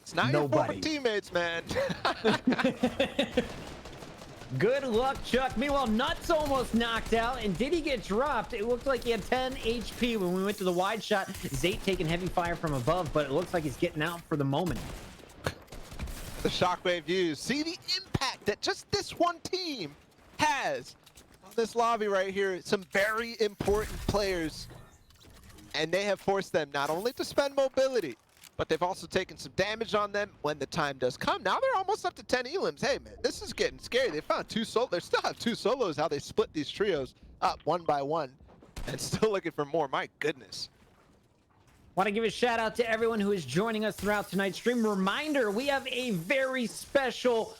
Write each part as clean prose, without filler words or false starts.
It's not your former teammates, man. Good luck, Chuck. Meanwhile, Nuts almost knocked out. And did he get dropped? It looked like he had 10 HP when we went to the wide shot. Zate taking heavy fire from above, but it looks like he's getting out for the moment. The shockwave views. See the impact that just this one team has on this lobby right here. Some very important players. And they have forced them not only to spend mobility, but they've also taken some damage on them when the time does come. Now they're almost up to 10 elims. Hey, man, this is getting scary. They found two solos. They still have two solos, how they split these trios up one by one and still looking for more. My goodness. Want to give a shout out to everyone who is joining us throughout tonight's stream. Reminder, we have a very special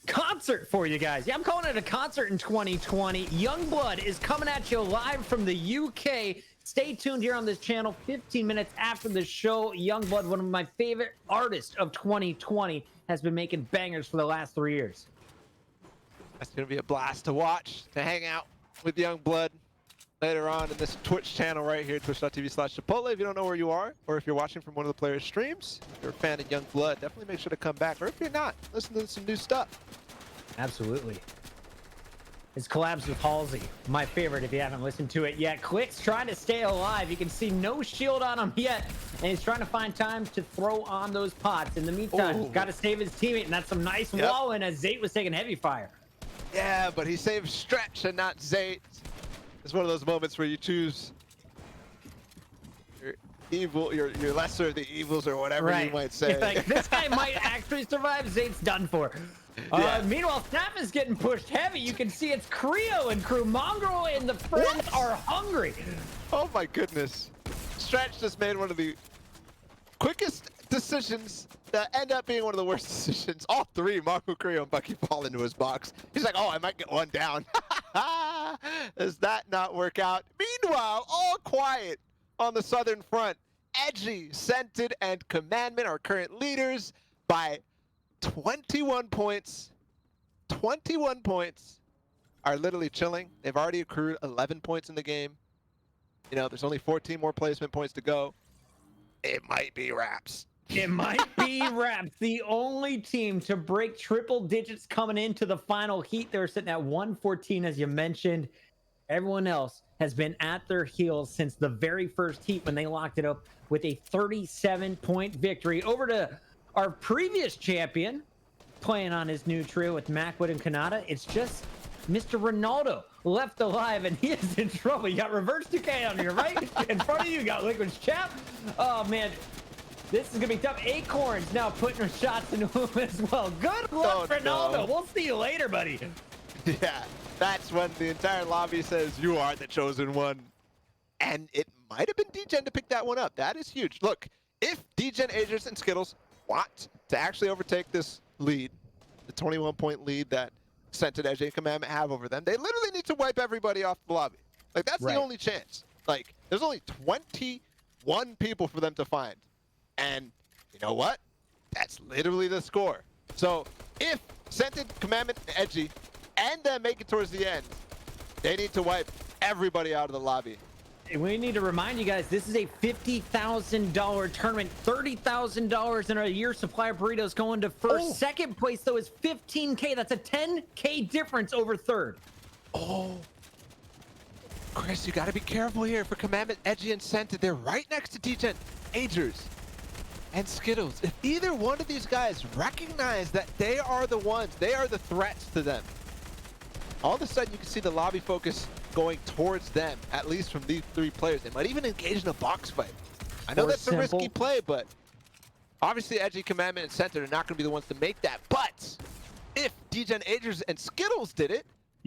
concert for you guys. Yeah, I'm calling it a concert in 2020. Youngblood is coming at you live from the UK. Stay tuned here on this channel 15 minutes after the show. Youngblood, one of my favorite artists of 2020, has been making bangers for the last 3 years. That's going to be a blast to watch, to hang out with Youngblood later on in this Twitch channel right here, twitch.tv/Chipotle. If you don't know where you are, or if you're watching from one of the players' streams, if you're a fan of Youngblood, definitely make sure to come back. Or if you're not, listen to some new stuff. Absolutely. His collabs with Halsey, my favorite if you haven't listened to it yet. Click's trying to stay alive. You can see no shield on him yet, and he's trying to find time to throw on those pots. In the meantime, he's got to save his teammate, and that's some nice walling as Zate was taking heavy fire. Yeah, but he saved Stretch and not Zate. It's one of those moments where you choose your evil, your lesser of the evils, or whatever you might say. Like, this guy might actually survive. Zate's done for. Meanwhile, Snap is getting pushed heavy. You can see it's Creo and crew. Mongrel and the friends are hungry. Oh my goodness. Stretch just made one of the quickest decisions that end up being one of the worst decisions. All three, Mongrel, Creo, and Bucky fall into his box. He's like, oh, I might get one down. Does that not work out? Meanwhile, all quiet on the southern front. Edgyy, Scented, and Commandment are current leaders by 21 points. 21 points. Are literally chilling. They've already accrued 11 points in the game. You know, there's only 14 more placement points to go. It might be Raps. It might be Raps, the only team to break triple digits coming into the final heat. They're sitting at 114, as you mentioned. Everyone else has been at their heels since the very first heat when they locked it up with a 37-point victory. Over to our previous champion, playing on his new trio with Macwood and Kanata. It's just Mr. Ronaldo left alive, and he is in trouble. You got Reverse 2K on your right. In front of you, you got Liquid's Chap. Oh, man. This is going to be tough. Acorn's now putting her shots into him as well. Good luck, Ronaldo. No. We'll see you later, buddy. Yeah, that's when the entire lobby says, you are the chosen one. And it might have been DGen to pick that one up. That is huge. Look, if DGen, Agers, and Skittles want to actually overtake this lead, the 21-point lead that Scented, Edgyy, and Commandment have over them, they literally need to wipe everybody off the lobby. Like, that's the only chance. Like, there's only 21 people for them to find. And you know what? That's literally the score. So if Scented, Commandment, and Edgyy, and then make it towards the end, they need to wipe everybody out of the lobby. We need to remind you guys, this is a $50,000 tournament. $30,000 in a year supply of burritos going to first. Second place, though, is $15K. That's a $10K difference over third. Oh. Chris, you got to be careful here for Commandment, Edgyy, and Scented. They're right next to DGen, Agers, and Skittles. If either one of these guys recognize that they are the ones, they are the threats to them, all of a sudden you can see the lobby focus going towards them, at least from these three players. They might even engage in a box fight. I know that's a risky play, but obviously Edgyy, Commandment, and Scented are not going to be the ones to make that. But if DGen, Agers, and Skittles did it,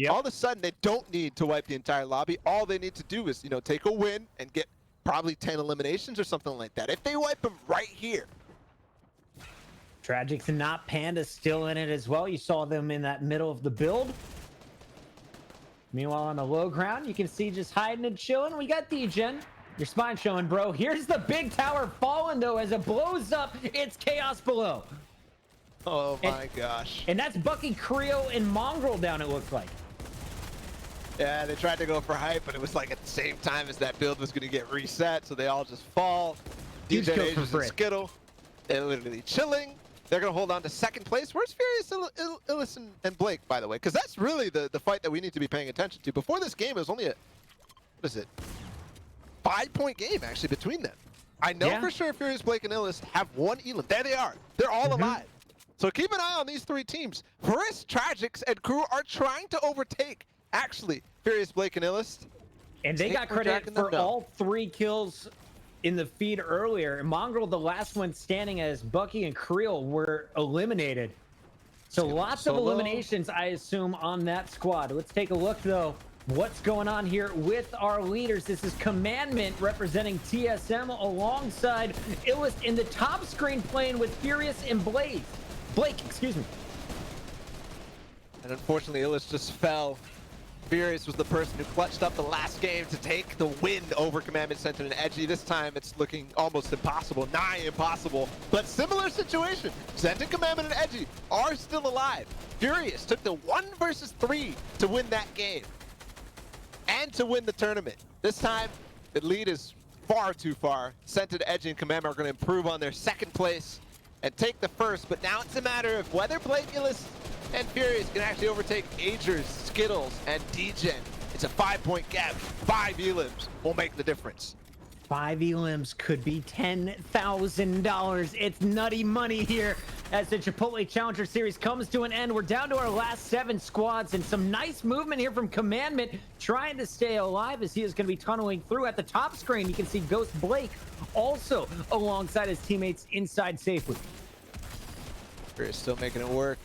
all of a sudden they don't need to wipe the entire lobby. All they need to do is, you know, take a win and get probably 10 eliminations or something like that. If they wipe them right here. Tragics and Not Panda still in it as well. You saw them in that middle of the build. Meanwhile, on the low ground, you can see just hiding and chilling. We got DGen. Your spine showing, bro. Here's the big tower falling, though. As it blows up, it's chaos below. Oh, my gosh. And that's Bucky, Creo, and Mongrel down, it looks like. Yeah, they tried to go for hype, but it was like at the same time as that build was going to get reset, so they all just fall. DGen, Agers, and Skittle. They're literally chilling. They're going to hold on to second place. Where's Furious, Illis, and Blake, by the way? Because that's really the fight that we need to be paying attention to. Before this game, it was only a, what is it, 5-point game, actually, between them. I know for sure Furious, Blake, and Illis have one elim. There they are. They're all alive. So keep an eye on these three teams. Furious, Tragics, and Crew are trying to overtake, actually, Furious, Blake, and Illis. And they got credit for all 3 kills in the feed earlier. And Mongrel, the last one standing, as Bucky and Creel were eliminated. So lots of eliminations, I assume, on that squad. Let's take a look, though, what's going on here with our leaders. This is Commandment representing TSM alongside Illis in the top screen, playing with Furious and Blake, excuse me. And unfortunately, Illis just fell. Furious was the person who clutched up the last game to take the win over Commandment, Center, and Edgyy. This time, it's looking almost impossible, nigh impossible. But similar situation. Center, Commandment, and Edgyy are still alive. Furious took the 1 versus 3 to win that game and to win the tournament. This time, the lead is far too far. Center, Edgyy, and Commandment are going to improve on their second place and take the first. But now it's a matter of whether Blake, Illis, and Furious can actually overtake Agers, Skittles, and Degen. It's a 5-point gap. 5 elims will make the difference. 5 elims could be $10,000. It's nutty money here as the Chipotle Challenger Series comes to an end. We're down to our last 7 squads, and some nice movement here from Commandment, trying to stay alive as he is going to be tunneling through. At the top screen, you can see Ghost Blake also alongside his teammates inside safely. Furious still making it work.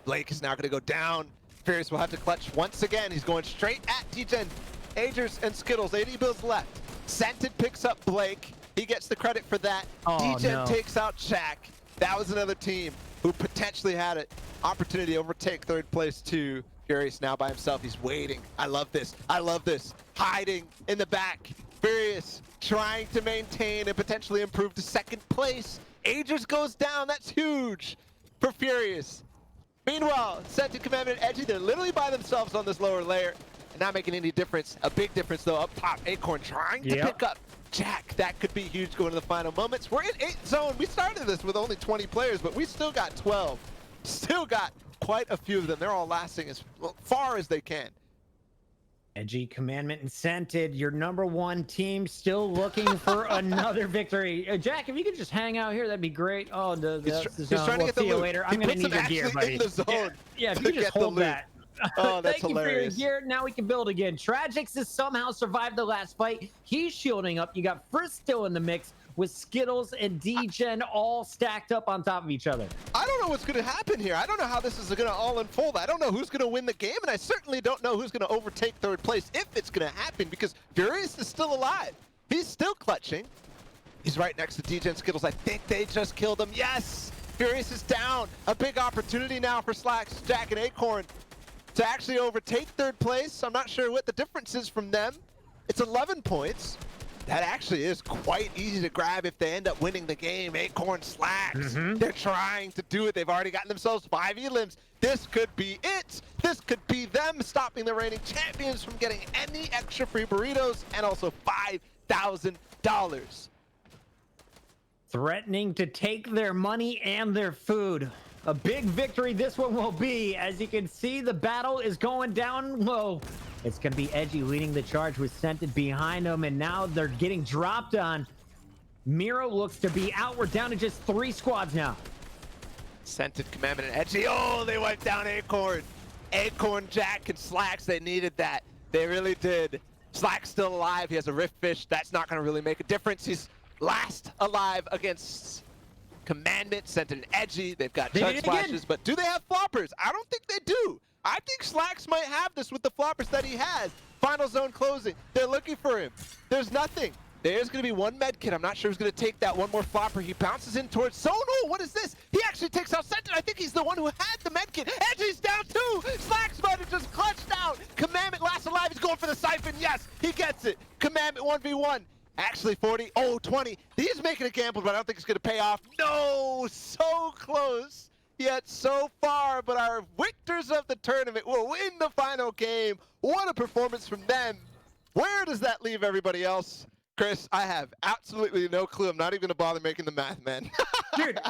Blake is now going to go down. Furious will have to clutch once again. He's going straight at Degen, Agers, and Skittles. 80 bills left. Scented picks up Blake. He gets the credit for that. Degen takes out Shaq. That was another team who potentially had an opportunity to overtake third place to Furious now by himself. He's waiting. I love this. I love this. Hiding in the back. Furious trying to maintain and potentially improve to second place. Agers goes down. That's huge for Furious. Meanwhile, Scented, Commandment, and Edgyy, they're literally by themselves on this lower layer and not making any difference. A big difference, though, up top. Acorn trying to pick up Jack. That could be huge going to the final moments. We're in 8 zone. We started this with only 20 players, but we still got 12. Still got quite a few of them. They're all lasting as far as they can. Edgyy, Commandment, and Scented, your #1 team, still looking for another victory. Jack, if you could just hang out here, that'd be great. Oh, the zone. Trying to get the see you loot. later. I'm going to need your gear, buddy. In the zone yeah, if you just hold that. Oh, that's Thank hilarious. you for your gear. Now we can build again. Tragics has somehow survived the last fight. He's shielding up. You got Frisk still in the mix with Skittles and Degen all stacked up on top of each other. I don't know what's going to happen here. I don't know how this is going to all unfold. I don't know who's going to win the game, and I certainly don't know who's going to overtake third place if it's going to happen, because Furious is still alive. He's still clutching. He's right next to Degen, Skittles. I think they just killed him. Yes! Furious is down. A big opportunity now for Slacks, Jack, and Acorn to actually overtake third place. I'm not sure what the difference is from them. It's 11 points. That actually is quite easy to grab if they end up winning the game. Acorn, Slacks, they're trying to do it. They've already gotten themselves 5 elims. This could be it. This could be them stopping the reigning champions from getting any extra free burritos and also $5,000. Threatening to take their money and their food. A big victory this one will be. As you can see, the battle is going down low. It's going to be Edgyy leading the charge with Scented behind him, and now they're getting dropped on. Miro looks to be out. We're down to just 3 squads now. Scented, Commandment, and Edgyy. Oh, they wiped down Acorn. Acorn, Jack, and Slacks, they needed that. They really did. Slacks still alive. He has a Rift Fish. That's not going to really make a difference. He's last alive against Commandment, Scented, and Edgyy. They've got chug splashes, but do they have floppers? I don't think they do. I think Slacks might have this with the floppers that he has. Final zone closing. They're looking for him. There's nothing. There's going to be 1 med kit. I'm not sure who's going to take that. 1 more flopper. He bounces in towards Sono. What is this? He actually takes out Scented. I think he's the one who had the med kit. Edgy's down too. Slacks might have just clutched out. Commandment last alive. He's going for the siphon. Yes, he gets it. Commandment 1v1. Actually 40. Oh, 20. He's making a gamble, but I don't think it's going to pay off. No, so close. Yet so far, but our victors of the tournament will win the final game. What a performance from them. Where does that leave everybody else? Chris, I have absolutely no clue. I'm not even going to bother making the math, man. Dude,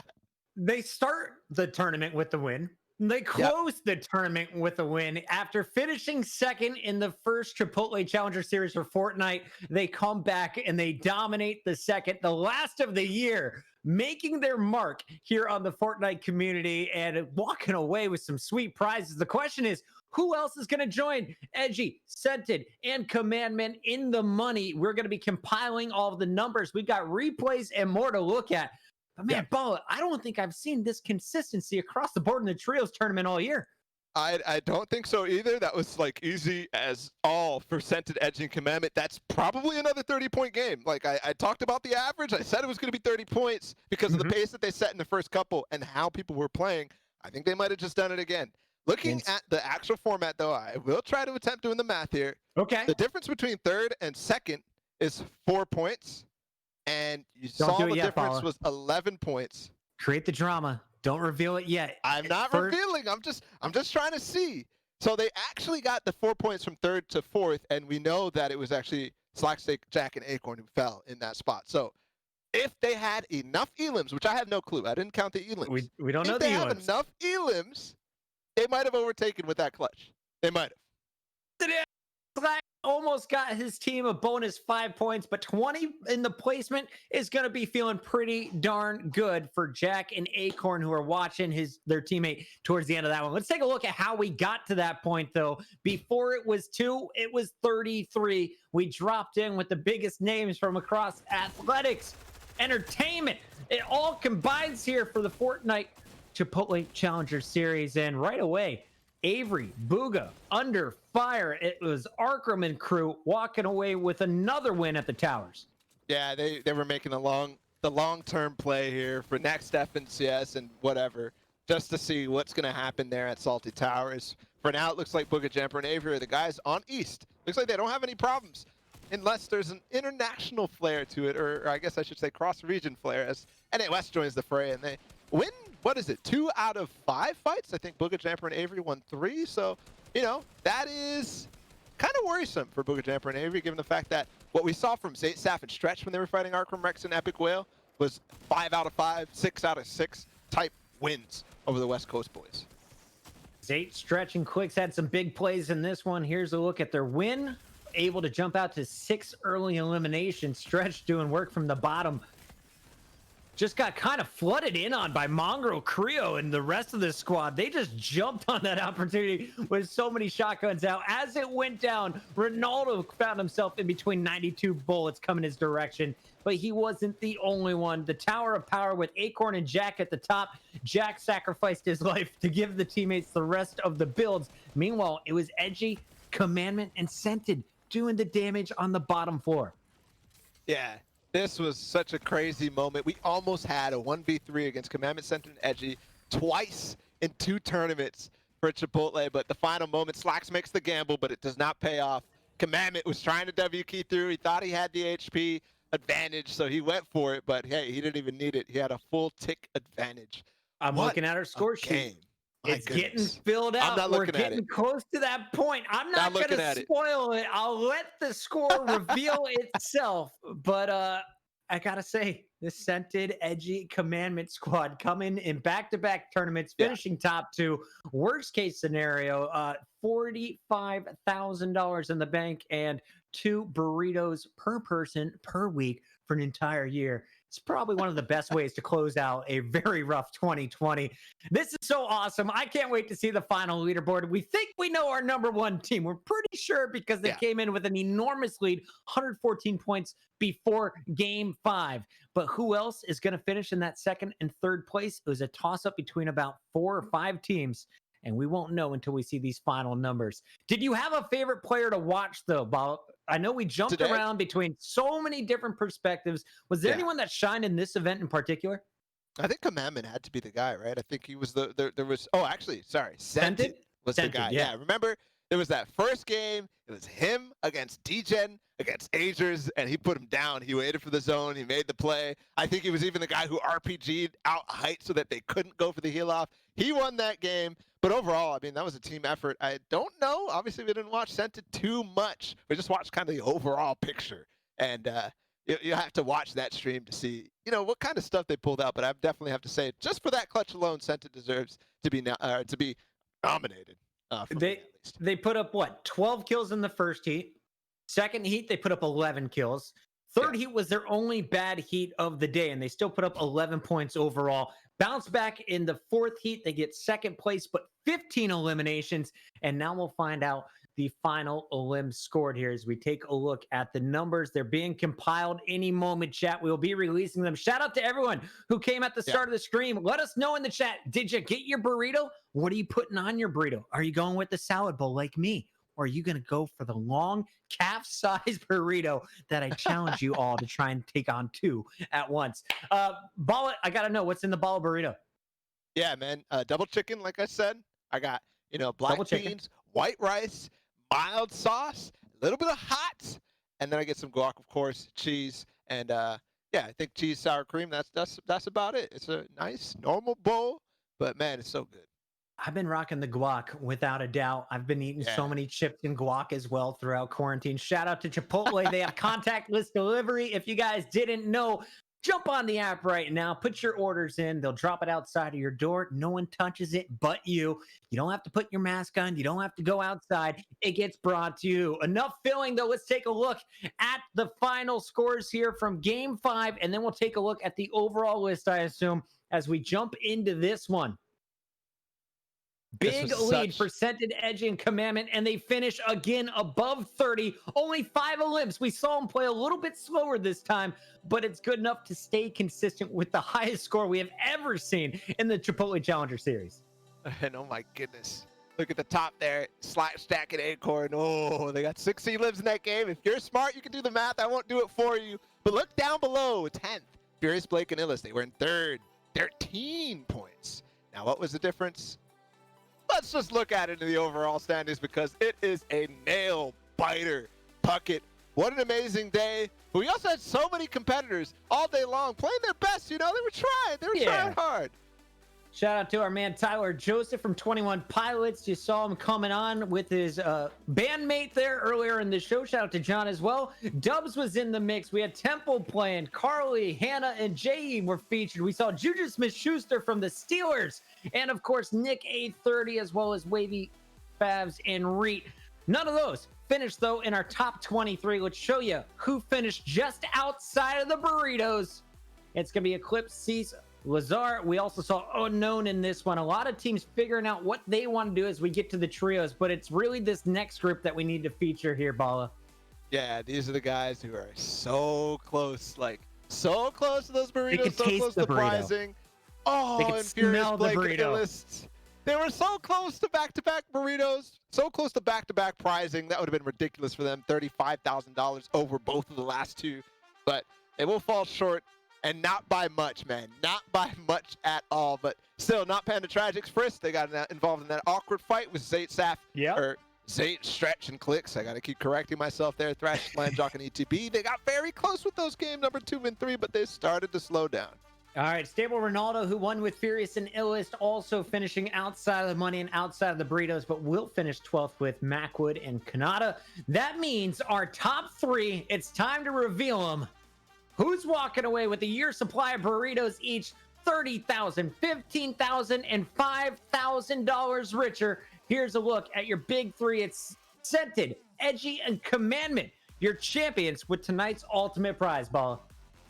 they start the tournament with the win. They close the tournament with a win. After finishing second in the first Chipotle Challenger Series for Fortnite, they come back and they dominate the second, the last of the year, making their mark here on the Fortnite community and walking away with some sweet prizes. The question is, who else is going to join Edgyy, Scented, and Commandment in the money? We're going to be compiling all of the numbers. We've got replays and more to look at. But man, Balla, I don't think I've seen this consistency across the board in the trios tournament all year. I don't think so either. That was like easy as all for Scented, Edgyy, and Commandment. That's probably another 30-point game. Like I talked about the average. I said it was going to be 30 points because of the pace that they set in the first couple and how people were playing. I think they might have just done it again. Looking at the actual format, though, I will try to attempt doing the math here. Okay. The difference between third and second is 4 points. And you saw the difference was 11 points. Create the drama. Don't reveal it yet. I'm not revealing. I'm just trying to see. So they actually got the 4 points from third to fourth, and we know that it was actually Slackstick, Jack, and Acorn who fell in that spot. So if they had enough elims, which I have no clue, I didn't count the elims. We don't know the elims. If they have enough elims, they might have overtaken with that clutch. They might have. Slack almost got his team a bonus 5 points, but 20 in the placement is going to be feeling pretty darn good for Jack and Acorn, who are watching their teammate towards the end of that one. Let's take a look at how we got to that point, though. Before it was 2, it was 33. We dropped in with the biggest names from across athletics, entertainment. It all combines here for the Fortnite Chipotle Challenger Series, and right away, Avery, Booga, under fire. It was Arkham and crew walking away with another win at the towers. Yeah, they were making the long-term play here for next FNCS and whatever, just to see what's going to happen there at Salty Towers. For now, it looks like Booga, Jumper, and Avery are the guys on East. Looks like they don't have any problems, unless there's an international flair to it, or I guess I should say cross-region flair, as NA West joins the fray, and they win. What is it? 2 out of 5 fights? I think Booga, Jamper, and Avery won 3. So, you know, that is kind of worrisome for Booga, Jamper, and Avery, given the fact that what we saw from Zayt, Saf, and Stretch when they were fighting Arkham, Rex, and Epic Whale was 5 out of 5, 6 out of 6 type wins over the West Coast boys. Zayt, Stretch, and Quicks had some big plays in this one. Here's a look at their win. Able to jump out to 6 early eliminations. Stretch doing work from the bottom. Just got kind of flooded in on by Mongrel, Creo, and the rest of the squad. They just jumped on that opportunity with so many shotguns out. As it went down, Ronaldo found himself in between 92 bullets coming his direction, but he wasn't the only one. The Tower of Power with Acorn and Jack at the top. Jack sacrificed his life to give the teammates the rest of the builds. Meanwhile, it was Edgyy, Commandment, and Scented doing the damage on the bottom floor. Yeah. This was such a crazy moment. We almost had a 1v3 against Commandment, Scented, and Edgyy twice in 2 tournaments for Chipotle, but the final moment, Slacks makes the gamble, but it does not pay off. Commandment was trying to W key through. He thought he had the HP advantage, so he went for it, but hey, he didn't even need it. He had a full tick advantage. I'm looking at our score sheet. It's getting filled out. We're getting close to that point. I'm not going to spoil it. I'll let the score reveal itself. But I got to say, the Scented, Edgyy, Commandment squad coming in back-to-back tournaments, finishing top 2. Worst case scenario, $45,000 in the bank and 2 burritos per person per week for an entire year. It's probably one of the best ways to close out a very rough 2020. This is so awesome. I can't wait to see the final leaderboard. We think we know our #1 team. We're pretty sure because they came in with an enormous lead, 114 points before game 5. But who else is going to finish in that second and third place? It was a toss-up between about 4 or 5 teams, and we won't know until we see these final numbers. Did you have a favorite player to watch, though, Bob? I know we jumped around between so many different perspectives. Was there anyone that shined in this event in particular? I think Commandment had to be the guy, right? I think he was there was, oh, actually, sorry. Scented was the guy. Yeah, remember? There was that first game. It was him against Degen, against Agers, and he put him down. He waited for the zone. He made the play. I think he was even the guy who RPG'd out height so that they couldn't go for the heel off. He won that game. But overall, I mean, that was a team effort. I don't know. Obviously, we didn't watch Scented too much. We just watched kind of the overall picture. And You have to watch that stream to see, what kind of stuff they pulled out. But I definitely have to say, just for that clutch alone, Senta deserves to be nominated. For me, They at least. they put up what 12 kills in the first heat. Second heat they put up 11 kills. Yeah. Third heat was their only bad heat of the day, and they still put up 11 points overall. Bounce back in the fourth heat, they get second place, but 15 eliminations. And now we'll find out the final elim scored here as we take a look at the numbers. They're being compiled any moment, chat. We'll be releasing them. Shout out to everyone who came at the start of the stream. Let us know in the chat. Did you get your burrito? What are you putting on your burrito? Are you going with the salad bowl like me? Or are you going to go for the long calf-sized burrito that I challenge you all to try and take on two at once? Bala, I got to know, what's in the Bala burrito? Yeah, man. Double chicken, like I said. I got, black beans, white rice, mild sauce, a little bit of hot, and then I get some guac, of course, cheese, and I think cheese, sour cream. That's about it. It's a nice, normal bowl, but man, it's so good. I've been rocking the guac without a doubt. I've been eating so many chips and guac as well throughout quarantine. Shout out to Chipotle. They have contactless delivery. If you guys didn't know, jump on the app right now. Put your orders in. They'll drop it outside of your door. No one touches it but you. You don't have to put your mask on. You don't have to go outside. It gets brought to you. Enough filling, though. Let's take a look at the final scores here from Game 5, and then we'll take a look at the overall list, I assume, as we jump into this one. Big lead for Scented, Edgyy, and Commandment, and they finish again above 30. Only 5 elims. We saw them play a little bit slower this time, but it's good enough to stay consistent with the highest score we have ever seen in the Chipotle Challenger Series. And oh my goodness. Look at the top there. Stack and Acorn. Oh, they got 60 lives in that game. If you're smart, you can do the math. I won't do it for you. But look down below. 10th. Furious, Blake, and Illis. They were in 3rd. 13 points. Now, what was the difference? Let's just look at it in the overall standings because it is a nail biter. Puckett, what an amazing day. But we also had so many competitors all day long playing their best. They were trying. They were trying hard. Shout out to our man Tyler Joseph from 21 Pilots. You saw him coming on with his bandmate there earlier in the show. Shout out to John as well. Dubs was in the mix. We had Temple playing. Carly, Hannah, and Jay were featured. We saw Juju Smith-Schuster from the Steelers. And, of course, Nick A30 as well as Wavy Favs and Reet. None of those finished, though, in our top 23. Let's show you who finished just outside of the burritos. It's going to be Eclipse, Cease, Lazar. We also saw Unknown in this one. A lot of teams figuring out what they want to do as we get to the trios, but it's really this next group that we need to feature here, Bala. Yeah, these are the guys who are so close, so close to those burritos, so close to prizing. Oh, and Furious Blake and Illis. They were so close to back-to-back burritos, so close to back-to-back prizing. That would have been ridiculous for them, $35,000 over both of the last two. But they will fall short. And not by much, man. Not by much at all. But still, not Panda Tragics. Frisk, they got involved in that awkward fight with Zayt Saf. Or Zayt, Stretch, and Clicks. I got to keep correcting myself there. Thrash, Landjock, and ETB. They got very close with those games, number 2 and 3, but they started to slow down. All right, Stable Ronaldo, who won with Furious and Illest, also finishing outside of the money and outside of the burritos, but will finish 12th with Macwood and Kanata. That means our top 3, it's time to reveal them. Who's walking away with a year's supply of burritos each, $30,000, $15,000, and $5,000 richer? Here's a look at your big 3. It's Scented, Edgyy, and Commandment, your champions with tonight's ultimate prize, Ball.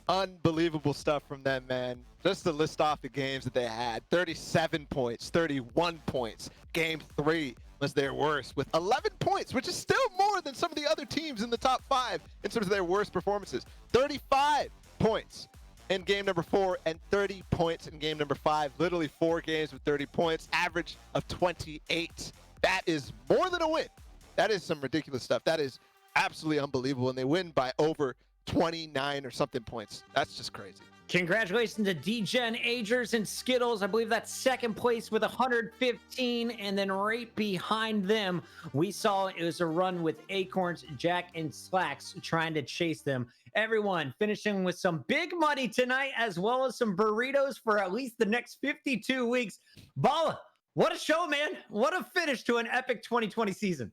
Unbelievable stuff from them, man. Just to list off the games that they had. 37 points, 31 points. Game 3 was their worst with 11 points, which is still more than some of the other teams in the top 5 in terms of their worst performances. 35 points in game number 4 and 30 points in game number 5. Literally 4 games with 30 points, average of 28. That is more than a win. That is some ridiculous stuff. That is absolutely unbelievable, and they win by over 29 or something points. That's just crazy. Congratulations to D-Gen, Agers, and Skittles. I believe that's second place with 115. And then right behind them, we saw it was a run with Acorns, Jack, and Slacks trying to chase them. Everyone finishing with some big money tonight, as well as some burritos for at least the next 52 weeks. Bala, what a show, man. What a finish to an epic 2020 season.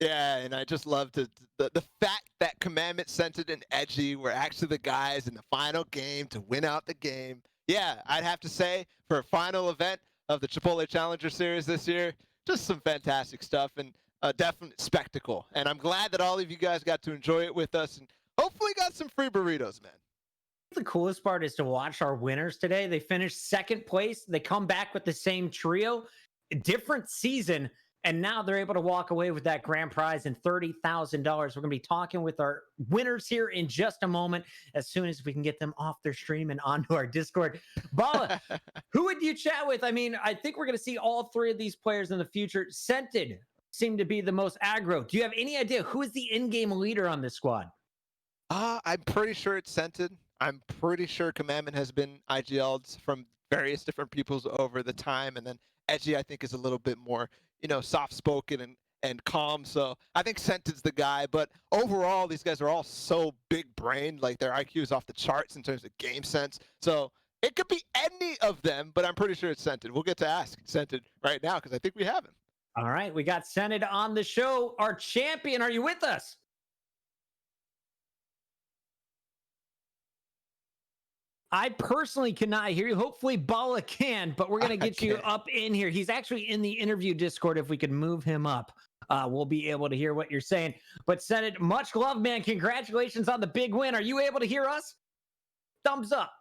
Yeah, and I just love the fact that Commandment, Scented, and Edgyy were actually the guys in the final game to win out the game. Yeah, I'd have to say for a final event of the Chipotle Challenger Series this year, just some fantastic stuff and a definite spectacle. And I'm glad that all of you guys got to enjoy it with us and hopefully got some free burritos, man. The coolest part is to watch our winners today. They finished second place. They come back with the same trio, different season, and now they're able to walk away with that grand prize and $30,000. We're going to be talking with our winners here in just a moment, as soon as we can get them off their stream and onto our Discord. Bala, who would you chat with? I mean, I think we're going to see all three of these players in the future. Scented seem to be the most aggro. Do you have any idea who is the in-game leader on this squad? I'm pretty sure it's Scented. I'm pretty sure Commandment has been IGL'd from various different peoples over the time, and then Edgyy I think is a little bit more, soft spoken and calm. So I think Scented's the guy. But overall, these guys are all so big brained, like their IQ is off the charts in terms of game sense. So it could be any of them, but I'm pretty sure it's Scented. We'll get to ask Scented right now because I think we have him. All right, we got Scented on the show. Our champion, are you with us? I personally cannot hear you. Hopefully Bala can, but we're going to get you up in here. He's actually in the interview Discord. If we could move him up, we'll be able to hear what you're saying. But Scented, much love, man. Congratulations on the big win. Are you able to hear us? Thumbs up.